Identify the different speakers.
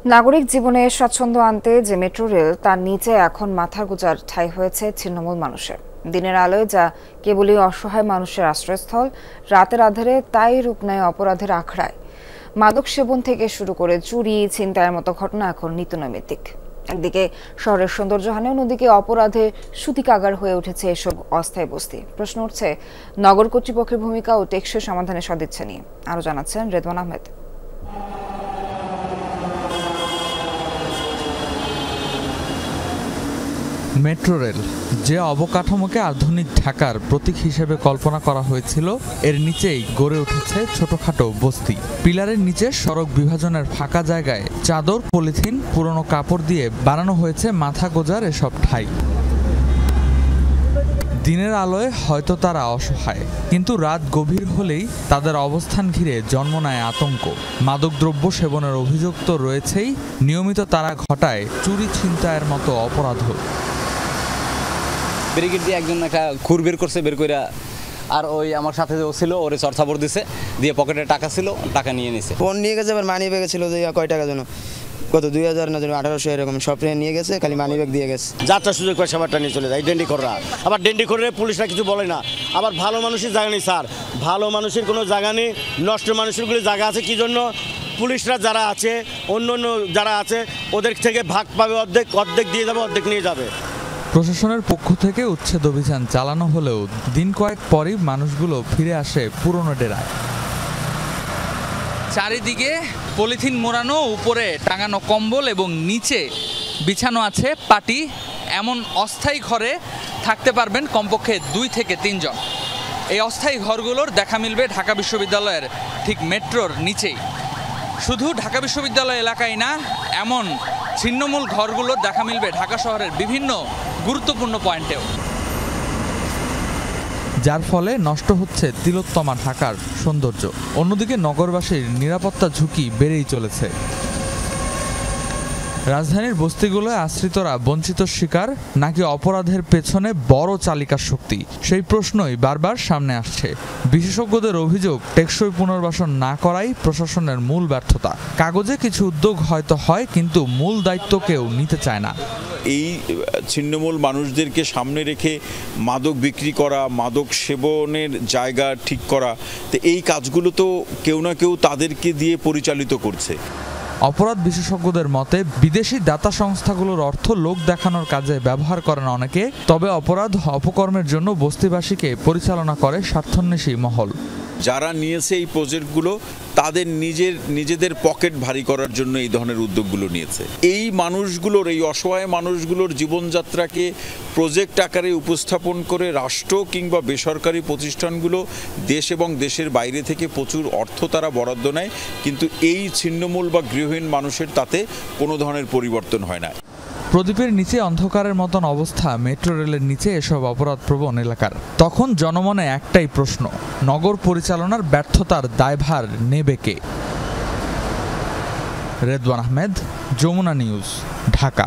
Speaker 1: নাগরিক জীবনে স্বাচ্ছন্দ্য আনতে যে মেট্রো রেল তার নিচে এখন মাথার গোঁজার ঠাঁই হয়েছে ছিন্নমূল মানুষের। দিনের আলোয় যা কেবলই অসহায় মানুষের আশ্রয়স্থল, রাতের আঁধারে তাই রূপ নেয় অপরাধের আখড়ায়। মাদক সেবন থেকে শুরু করে চুরি, ছিনতাইয়ের মতো ঘটনা এখন নিত্যনৈমিত্তিক। একদিকে শহরের সৌন্দর্যহানি, অন্যদিকে অপরাধে সূতিকাগার হয়ে উঠেছে এসব অস্থায়ী বস্তি। প্রশ্ন উঠছে নগর কর্তৃপক্ষের ভূমিকা ও টেকসই সমাধানের সদিচ্ছা নিয়ে। আরও জানাচ্ছেন রেদওয়ান আহমেদ।
Speaker 2: মেট্রো রেল যে অবকাঠামোকে আধুনিক ঢাকার প্রতীক হিসেবে কল্পনা করা হয়েছিল, এর নিচেই গড়ে উঠেছে ছোটখাটো বস্তি। পিলারের নিচে সড়ক বিভাজনের ফাঁকা জায়গায় চাদর, পলিথিন, পুরনো কাপড় দিয়ে বানানো হয়েছে মাথা গোঁজার এসব ঠাঁই। দিনের আলোয় হয়তো তারা অসহায়, কিন্তু রাত গভীর হলেই তাদের অবস্থান ঘিরে জন্ম নেয় আতঙ্ক। মাদকদ্রব্য সেবনের অভিযোগ তো রয়েছেই, নিয়মিত তারা ঘটায় চুরি, ছিনতাইয়ের মতো অপরাধ।
Speaker 3: ব্রিগেড দিয়ে একজন একটা খুর বের করছে, বের করে আর ওই আমার সাথে যে ছিল ওরে চরথাবর দিছে, দিয়ে পকেটে টাকা ছিল, টাকা নিয়ে নিছে।
Speaker 4: ফোন নিয়ে গেছে, আবার মানি ব্যাগে ছিল যে কয় টাকা যেন, কত 2000 না যেন 1800 এরকম সব নিয়ে গেছে, খালি মানি ব্যাগ দিয়ে গেছে।
Speaker 5: যাত্রা সুযোগ করে সবারটা নিয়ে চলে যায় ডেন্ডি কররা। আবার ডেন্ডি করে পুলিশরা কিছু বলে না। আবার ভালো মানুষের জায়গা নেই স্যার, ভালো মানুষের কোনো জায়গা নেই, নষ্ট মানুষেরগুলো জায়গা আছে। কি জন্য? পুলিশরা যারা আছে, অন্য অন্য যারা আছে ওদের থেকে ভাগ পাবে, অর্ধেক অর্ধেক দিয়ে যাবে, অর্ধেক নিয়ে যাবে।
Speaker 2: প্রশাসনের পক্ষ থেকে উচ্ছেদ অভিযান চালানো হলেও দিন কয়েক পরই মানুষগুলো ফিরে আসে পুরনো ডেরায়।
Speaker 6: চারিদিকে পলিথিন মোড়ানো, উপরে টাঙানো কম্বল এবং নিচে বিছানো আছে পাটি। এমন অস্থায়ী ঘরে থাকতে পারবেন কমপক্ষে 2 থেকে 3 জন। এই অস্থায়ী ঘরগুলোর দেখা মিলবে ঢাকা বিশ্ববিদ্যালয়ের ঠিক মেট্রোর নিচেই। শুধু ঢাকা বিশ্ববিদ্যালয় এলাকায় না, এমন ছিন্নমূল ঘরগুলোর দেখা মিলবে ঢাকা শহরের বিভিন্ন গুরুত্বপূর্ণ পয়েন্টেও,
Speaker 2: যার ফলে নষ্ট হচ্ছে তিলোত্তমা ঢাকার সৌন্দর্য। অন্যদিকে নগরবাসীর নিরাপত্তা ঝুঁকি বেড়েই চলেছে। রাজধানীর বস্তিগুলোয় আশ্রিতরা বঞ্চিত শিকার, নাকি অপরাধের পেছনে বড় চালিকা শক্তি, সেই প্রশ্নই বারবার সামনে আসছে। বিশেষজ্ঞদের অভিযোগ, টেকসই পুনর্বাসন না করাই প্রশাসনের মূল ব্যর্থতা। কাগজে কিছু উদ্যোগ হয়তো হয়, কিন্তু মূল দায়িত্ব কেউ নিতে চায় না।
Speaker 7: এই ছিন্নমূল মানুষদেরকে সামনে রেখে মাদক বিক্রি করা, মাদক সেবনের জায়গা ঠিক করা, তো এই কাজগুলো তো কেউ না কেউ তাদেরকে দিয়ে পরিচালিত করছে।
Speaker 2: অপরাধ বিশেষজ্ঞদের মতে, বিদেশি দাতা সংস্থাগুলোর অর্থ লোক দেখানোর কাজে ব্যবহার করেন অনেকে, তবে অপরাধ অপকর্মের জন্য বস্তিবাসীকে পরিচালনা করে স্বার্থান্বেষী মহল।
Speaker 7: যারা নিয়েছে এই প্রজেক্টগুলো তাদের নিজেদের পকেট ভারী করার জন্য এই ধরনের উদ্যোগগুলো নিয়েছে। এই মানুষগুলোর, এই অসহায় মানুষগুলোর জীবনযাত্রাকে প্রজেক্ট আকারে উপস্থাপন করে রাষ্ট্র কিংবা বেসরকারি প্রতিষ্ঠানগুলো দেশ এবং দেশের বাইরে থেকে প্রচুর অর্থ তারা বরাদ্দ নেয়, কিন্তু এই ছিন্নমূল বা গৃহহীন মানুষের তাতে কোনো ধরনের পরিবর্তন হয় না।
Speaker 2: প্রদীপের নিচে অন্ধকারের মতন অবস্থা মেট্রো রেলের নিচে এসব অপরাধপ্রবণ এলাকার। তখন জনমনে একটাই প্রশ্ন, নগর পরিচালনার ব্যর্থতার দায়ভার নেবে কে? রেদওয়ান আহমেদ, যমুনা নিউজ, ঢাকা।